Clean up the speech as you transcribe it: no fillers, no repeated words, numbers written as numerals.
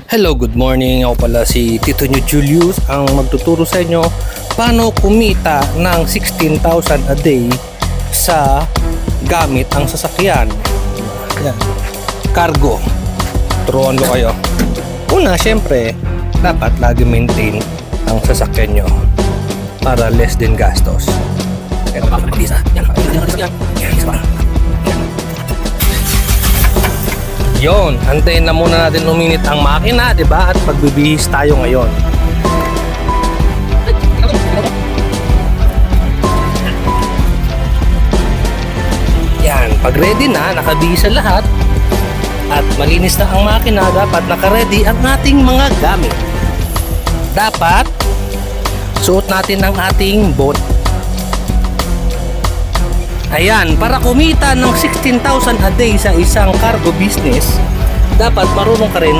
Hello, good morning. Ako pala si Tito Nyo Julius ang magtuturo sa inyo paano kumita ng 16,000 a day sa gamit ang sasakyan. Yan. Cargo. Turuan ko kayo. Una, syempre, dapat lagi maintain ang sasakyan nyo para less din gastos. Kaya makakabisa. Yan. Yon, antayin na muna natin uminit ang makina, 'di ba? At pagbibihis tayo ngayon. Yan, pag ready na, nakabihis ang lahat at malinis na ang makina, dapat naka-ready ang ating mga gamit. Dapat suot natin ang ating boat. Ayan, para kumita ng 16,000 a day sa isang cargo business, dapat marunong ka rin